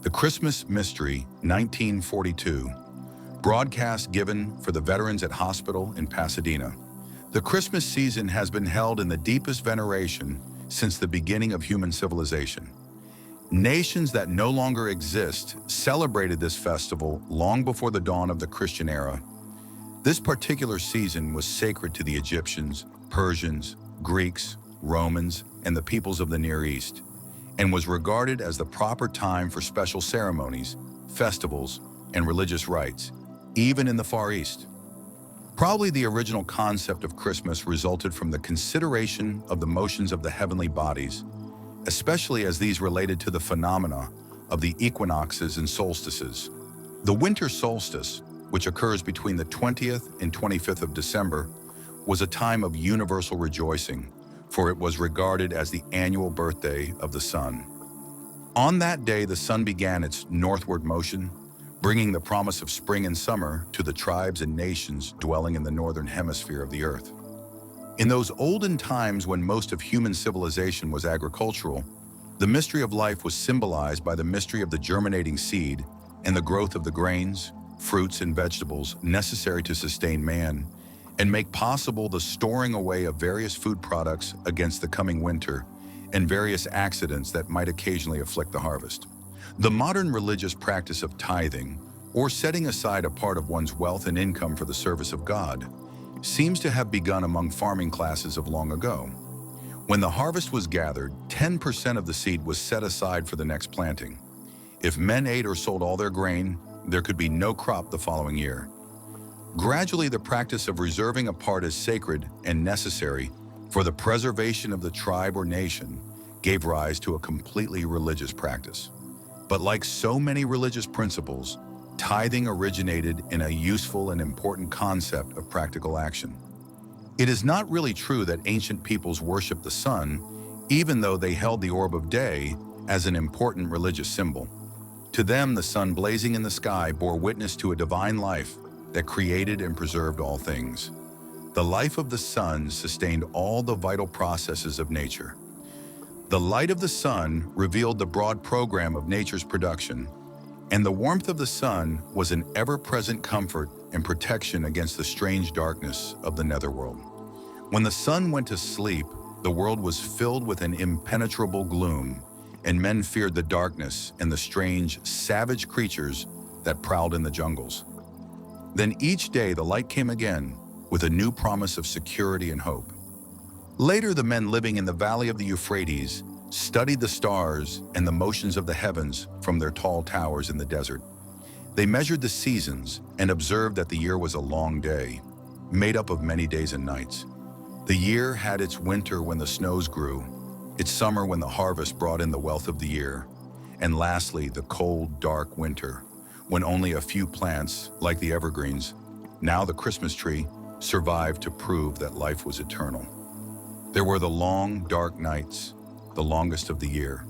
The Christmas Mystery, 1942. Broadcast given for the veterans at hospital in Pasadena. The Christmas season has been held in the deepest veneration since the beginning of human civilization. Nations that no longer exist celebrated this festival long before the dawn of the Christian era. This particular season was sacred to the Egyptians, Persians, Greeks, Romans, and the peoples of the Near East, and was regarded as the proper time for special ceremonies, festivals, and religious rites, even in the Far East. Probably the original concept of Christmas resulted from the consideration of the motions of the heavenly bodies, especially as these related to the phenomena of the equinoxes and solstices. The winter solstice, which occurs between the 20th and 25th of December, was a time of universal rejoicing, for it was regarded as the annual birthday of the sun. On that day, the sun began its northward motion, bringing the promise of spring and summer to the tribes and nations dwelling in the northern hemisphere of the earth. In those olden times when most of human civilization was agricultural, the mystery of life was symbolized by the mystery of the germinating seed and the growth of the grains, fruits, and vegetables necessary to sustain man and make possible the storing away of various food products against the coming winter and various accidents that might occasionally afflict the harvest. The modern religious practice of tithing, or setting aside a part of one's wealth and income for the service of God, seems to have begun among farming classes of long ago. When the harvest was gathered, 10% of the seed was set aside for the next planting. If men ate or sold all their grain, there could be no crop the following year. Gradually, the practice of reserving a part as sacred and necessary for the preservation of the tribe or nation gave rise to a completely religious practice. But like so many religious principles, tithing originated in a useful and important concept of practical action. It is not really true that ancient peoples worshiped the sun, even though they held the orb of day as an important religious symbol. To them, the sun blazing in the sky bore witness to a divine life that created and preserved all things. The life of the sun sustained all the vital processes of nature. The light of the sun revealed the broad program of nature's production, and the warmth of the sun was an ever-present comfort and protection against the strange darkness of the netherworld. When the sun went to sleep, the world was filled with an impenetrable gloom, and men feared the darkness and the strange, savage creatures that prowled in the jungles. Then each day the light came again, with a new promise of security and hope. Later, the men living in the valley of the Euphrates studied the stars and the motions of the heavens from their tall towers in the desert. They measured the seasons and observed that the year was a long day, made up of many days and nights. The year had its winter when the snows grew, its summer when the harvest brought in the wealth of the year, and lastly, the cold, dark winter, when only a few plants, like the evergreens, now the Christmas tree, survived to prove that life was eternal. There were the long, dark nights, the longest of the year.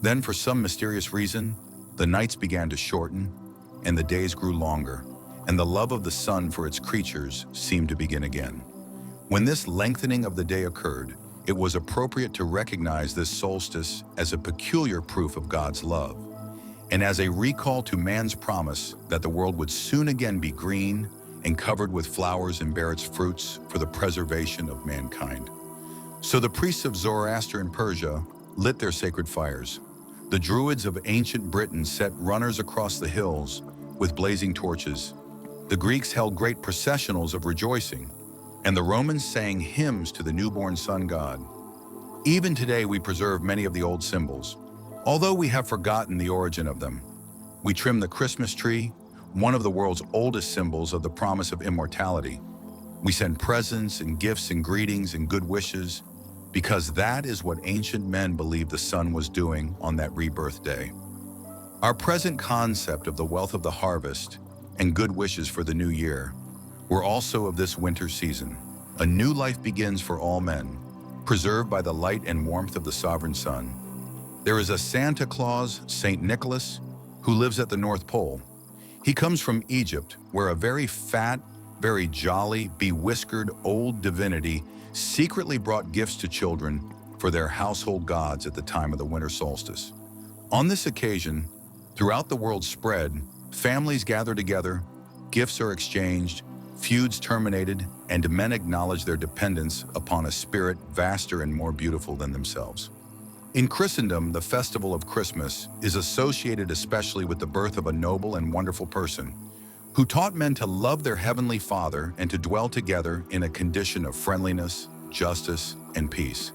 Then, for some mysterious reason, the nights began to shorten, and the days grew longer, and the love of the sun for its creatures seemed to begin again. When this lengthening of the day occurred, it was appropriate to recognize this solstice as a peculiar proof of God's love, and as a recall to man's promise that the world would soon again be green and covered with flowers and bear its fruits for the preservation of mankind. So the priests of Zoroaster in Persia lit their sacred fires. The Druids of ancient Britain set runners across the hills with blazing torches. The Greeks held great processionals of rejoicing, and the Romans sang hymns to the newborn sun god. Even today, we preserve many of the old symbols, although we have forgotten the origin of them. We trim the Christmas tree, one of the world's oldest symbols of the promise of immortality. We send presents and gifts and greetings and good wishes, because that is what ancient men believed the sun was doing on that rebirth day. Our present concept of the wealth of the harvest and good wishes for the new year were also of this winter season. A new life begins for all men, preserved by the light and warmth of the sovereign sun. There is a Santa Claus, Saint Nicholas, who lives at the North Pole. He comes from Egypt, where a very fat, very jolly, bewhiskered old divinity secretly brought gifts to children for their household gods at the time of the winter solstice. On this occasion, Throughout the world's spread, families gather together, gifts are exchanged, feuds terminated, and men acknowledge their dependence upon a spirit vaster and more beautiful than themselves. In Christendom, the festival of Christmas is associated especially with the birth of a noble and wonderful person who taught men to love their heavenly Father and to dwell together in a condition of friendliness, justice, and peace.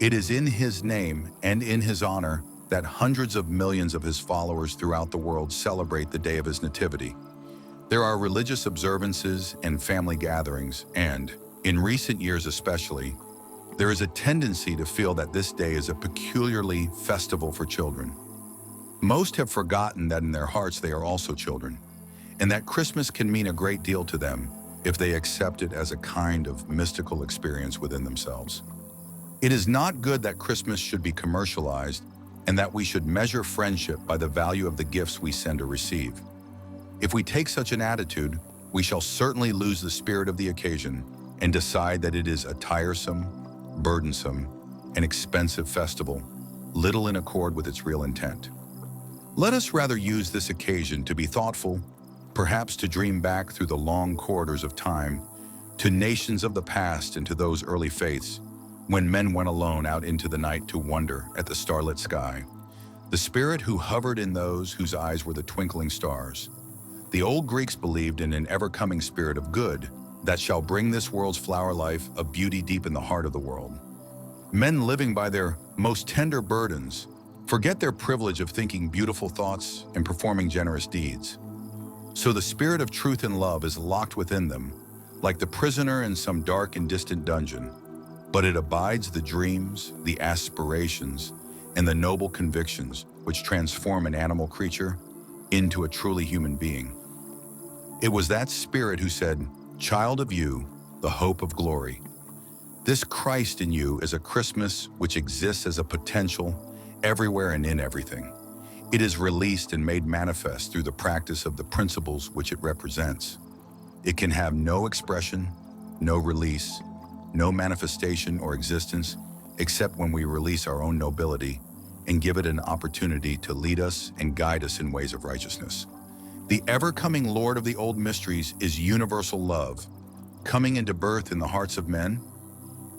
It is in his name and in his honor that hundreds of millions of his followers throughout the world celebrate the day of his nativity. There are religious observances and family gatherings, and, in recent years especially, there is a tendency to feel that this day is a peculiarly festival for children. Most have forgotten that in their hearts they are also children, and that Christmas can mean a great deal to them if they accept it as a kind of mystical experience within themselves. It is not good that Christmas should be commercialized and that we should measure friendship by the value of the gifts we send or receive. If we take such an attitude, we shall certainly lose the spirit of the occasion and decide that it is a tiresome, burdensome, and expensive festival, little in accord with its real intent. Let us rather use this occasion to be thoughtful, perhaps to dream back through the long corridors of time, to nations of the past and to those early faiths, when men went alone out into the night to wonder at the starlit sky, the spirit who hovered in those whose eyes were the twinkling stars. The old Greeks believed in an ever-coming spirit of good that shall bring this world's flower life a beauty deep in the heart of the world. Men living by their most tender burdens forget their privilege of thinking beautiful thoughts and performing generous deeds. So the spirit of truth and love is locked within them, like the prisoner in some dark and distant dungeon, but it abides the dreams, the aspirations, and the noble convictions which transform an animal creature into a truly human being. It was that spirit who said, "Child of you, the hope of glory." This Christ in you is a Christmas which exists as a potential everywhere and in everything. It is released and made manifest through the practice of the principles which it represents. It can have no expression, no release, no manifestation or existence except when we release our own nobility and give it an opportunity to lead us and guide us in ways of righteousness. The ever-coming Lord of the old mysteries is universal love, coming into birth in the hearts of men.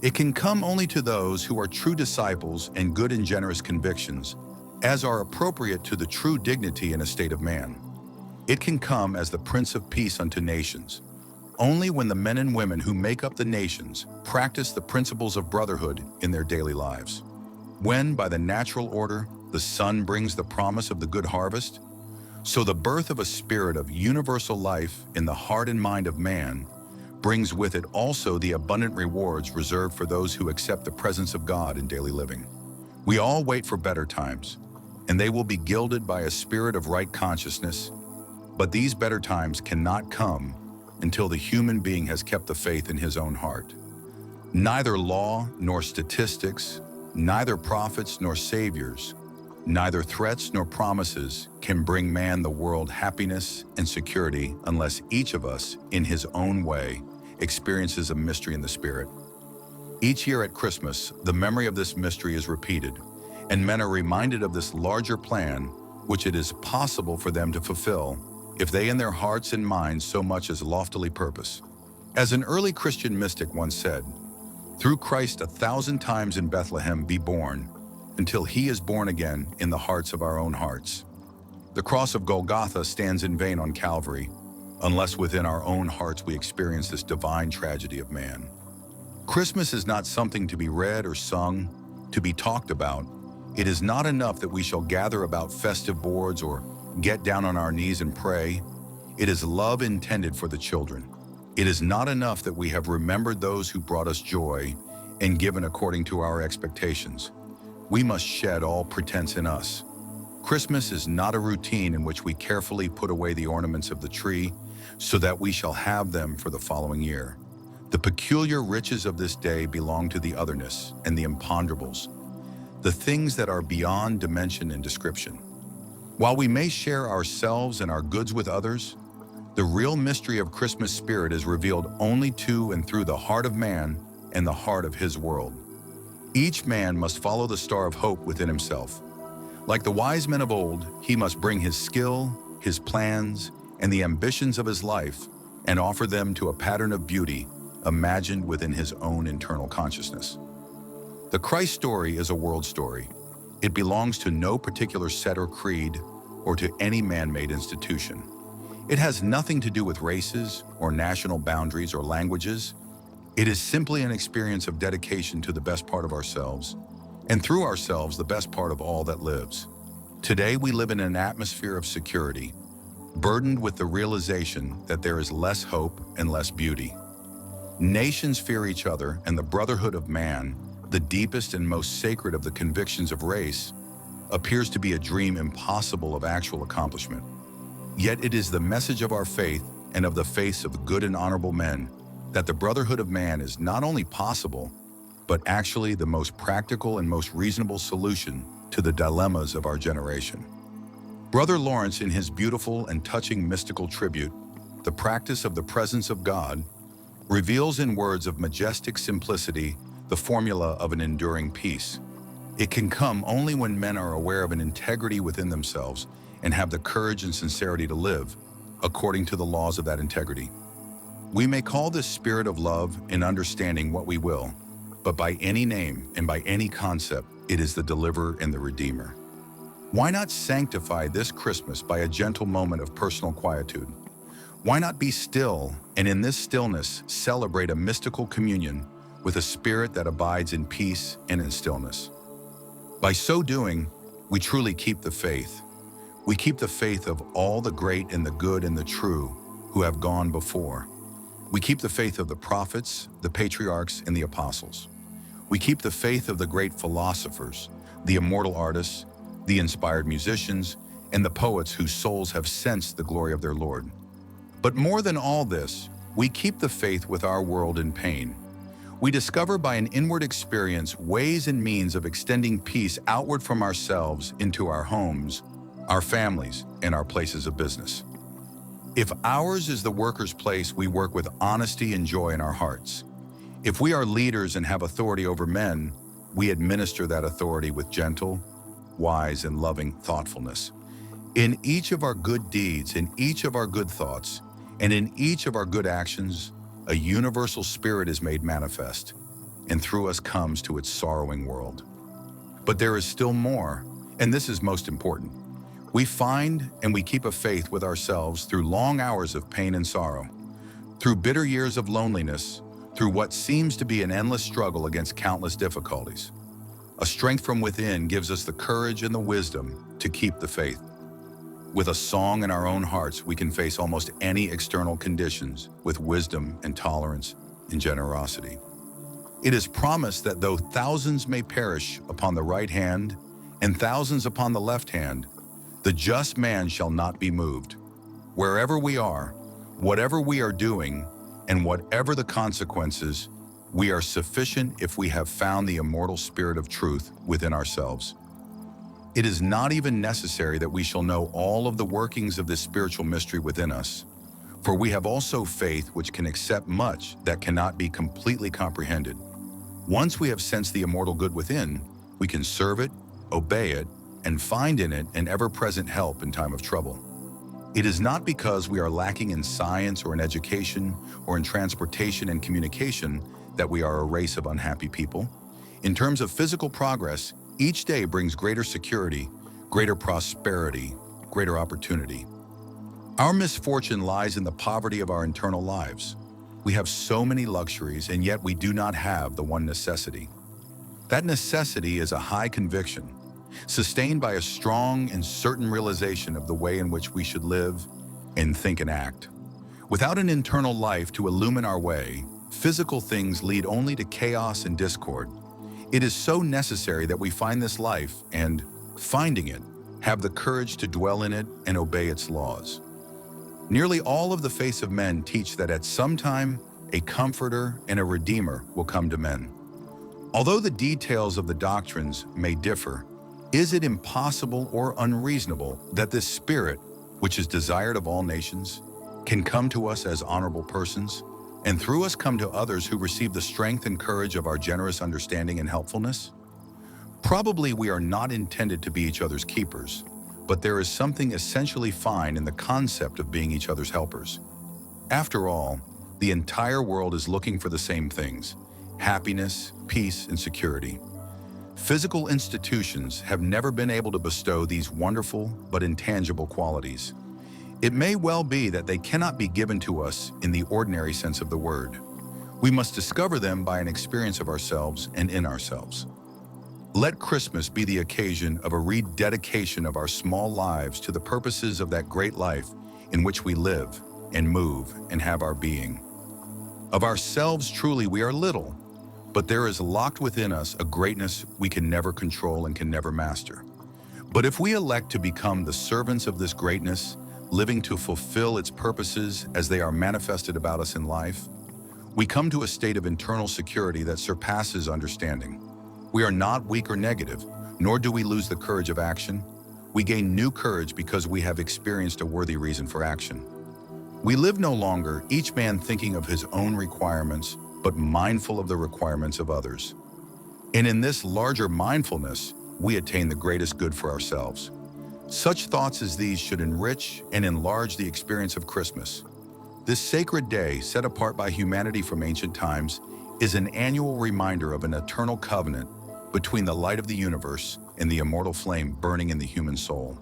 It can come only to those who are true disciples and good and generous convictions, as are appropriate to the true dignity and estate of man. It can come as the Prince of Peace unto nations, only when the men and women who make up the nations practice the principles of brotherhood in their daily lives. When, by the natural order, the sun brings the promise of the good harvest, so the birth of a spirit of universal life in the heart and mind of man brings with it also the abundant rewards reserved for those who accept the presence of God in daily living. We all wait for better times, and they will be gilded by a spirit of right consciousness, but these better times cannot come until the human being has kept the faith in his own heart. Neither law nor statistics, neither prophets nor saviors, neither threats nor promises can bring man the world happiness and security unless each of us, in his own way, experiences a mystery in the Spirit. Each year at Christmas, the memory of this mystery is repeated, and men are reminded of this larger plan which it is possible for them to fulfill if they in their hearts and minds so much as loftily purpose. As an early Christian mystic once said, "Through Christ 1,000 times in Bethlehem be born, until he is born again in the hearts of our own hearts." The cross of Golgotha stands in vain on Calvary, unless within our own hearts we experience this divine tragedy of man. Christmas is not something to be read or sung, to be talked about. It is not enough that we shall gather about festive boards or get down on our knees and pray. It is love intended for the children. It is not enough that we have remembered those who brought us joy and given according to our expectations. We must shed all pretense in us. Christmas is not a routine in which we carefully put away the ornaments of the tree so that we shall have them for the following year. The peculiar riches of this day belong to the otherness and the imponderables, the things that are beyond dimension and description. While we may share ourselves and our goods with others, the real mystery of Christmas spirit is revealed only to and through the heart of man and the heart of his world. Each man must follow the star of hope within himself. Like the wise men of old, he must bring his skill, his plans, and the ambitions of his life and offer them to a pattern of beauty imagined within his own internal consciousness. The Christ story is a world story. It belongs to no particular set or creed or to any man-made institution. It has nothing to do with races or national boundaries or languages. It is simply an experience of dedication to the best part of ourselves, and through ourselves, the best part of all that lives. Today, we live in an atmosphere of security, burdened with the realization that there is less hope and less beauty. Nations fear each other, and the brotherhood of man, the deepest and most sacred of the convictions of race, appears to be a dream impossible of actual accomplishment. Yet it is the message of our faith and of the faith of good and honorable men that the brotherhood of man is not only possible, but actually the most practical and most reasonable solution to the dilemmas of our generation. Brother Lawrence, in his beautiful and touching mystical tribute, The Practice of the Presence of God, reveals in words of majestic simplicity the formula of an enduring peace. It can come only when men are aware of an integrity within themselves and have the courage and sincerity to live according to the laws of that integrity. We may call this spirit of love and understanding what we will, but by any name and by any concept, it is the deliverer and the redeemer. Why not sanctify this Christmas by a gentle moment of personal quietude? Why not be still and in this stillness celebrate a mystical communion with a spirit that abides in peace and in stillness? By so doing, we truly keep the faith. We keep the faith of all the great and the good and the true who have gone before. We keep the faith of the prophets, the patriarchs, and the apostles. We keep the faith of the great philosophers, the immortal artists, the inspired musicians, and the poets whose souls have sensed the glory of their Lord. But more than all this, we keep the faith with our world in pain. We discover by an inward experience ways and means of extending peace outward from ourselves into our homes, our families, and our places of business. If ours is the worker's place, we work with honesty and joy in our hearts. If we are leaders and have authority over men, we administer that authority with gentle, wise, and loving thoughtfulness. In each of our good deeds, in each of our good thoughts, and in each of our good actions, a universal spirit is made manifest, and through us comes to its sorrowing world. But there is still more, and this is most important. We find and we keep a faith with ourselves through long hours of pain and sorrow, through bitter years of loneliness, through what seems to be an endless struggle against countless difficulties. A strength from within gives us the courage and the wisdom to keep the faith. With a song in our own hearts, we can face almost any external conditions with wisdom and tolerance and generosity. It is promised that though thousands may perish upon the right hand and thousands upon the left hand, the just man shall not be moved. Wherever we are, whatever we are doing, and whatever the consequences, we are sufficient if we have found the immortal spirit of truth within ourselves. It is not even necessary that we shall know all of the workings of this spiritual mystery within us, for we have also faith which can accept much that cannot be completely comprehended. Once we have sensed the immortal good within, we can serve it, obey it, and find in it an ever-present help in time of trouble. It is not because we are lacking in science or in education or in transportation and communication that we are a race of unhappy people. In terms of physical progress, each day brings greater security, greater prosperity, greater opportunity. Our misfortune lies in the poverty of our internal lives. We have so many luxuries, and yet we do not have the one necessity. That necessity is a high conviction, sustained by a strong and certain realization of the way in which we should live and think and act. Without an internal life to illumine our way, physical things lead only to chaos and discord. It is so necessary that we find this life and, finding it, have the courage to dwell in it and obey its laws. Nearly all of the faiths of men teach that at some time, a comforter and a redeemer will come to men. Although the details of the doctrines may differ, is it impossible or unreasonable that this spirit, which is desired of all nations, can come to us as honorable persons, and through us come to others who receive the strength and courage of our generous understanding and helpfulness? Probably we are not intended to be each other's keepers, but there is something essentially fine in the concept of being each other's helpers. After all, the entire world is looking for the same things: happiness, peace, and security. Physical institutions have never been able to bestow these wonderful but intangible qualities. It may well be that they cannot be given to us in the ordinary sense of the word. We must discover them by an experience of ourselves and in ourselves. Let Christmas be the occasion of a rededication of our small lives to the purposes of that great life in which we live and move and have our being. Of ourselves truly we are little, but there is locked within us a greatness we can never control and can never master. But if we elect to become the servants of this greatness, living to fulfill its purposes as they are manifested about us in life, we come to a state of internal security that surpasses understanding. We are not weak or negative, nor do we lose the courage of action. We gain new courage because we have experienced a worthy reason for action. We live no longer, each man thinking of his own requirements, but mindful of the requirements of others. And in this larger mindfulness, we attain the greatest good for ourselves. Such thoughts as these should enrich and enlarge the experience of Christmas. This sacred day, set apart by humanity from ancient times, is an annual reminder of an eternal covenant between the light of the universe and the immortal flame burning in the human soul.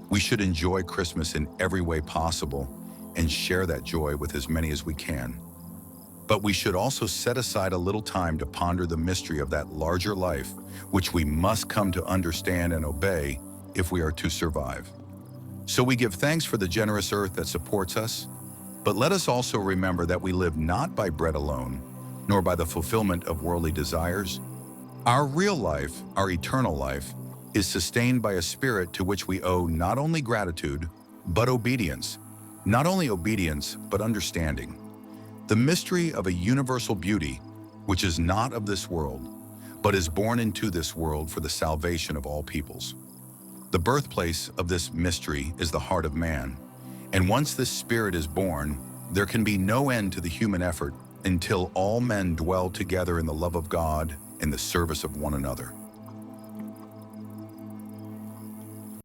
We should enjoy Christmas in every way possible and share that joy with as many as we can. But we should also set aside a little time to ponder the mystery of that larger life, which we must come to understand and obey if we are to survive. So we give thanks for the generous earth that supports us, but let us also remember that we live not by bread alone, nor by the fulfillment of worldly desires. Our real life, our eternal life, is sustained by a spirit to which we owe not only gratitude, but obedience. Not only obedience, but understanding. The mystery of a universal beauty, which is not of this world, but is born into this world for the salvation of all peoples. The birthplace of this mystery is the heart of man, and once this spirit is born, there can be no end to the human effort until all men dwell together in the love of God and the service of one another.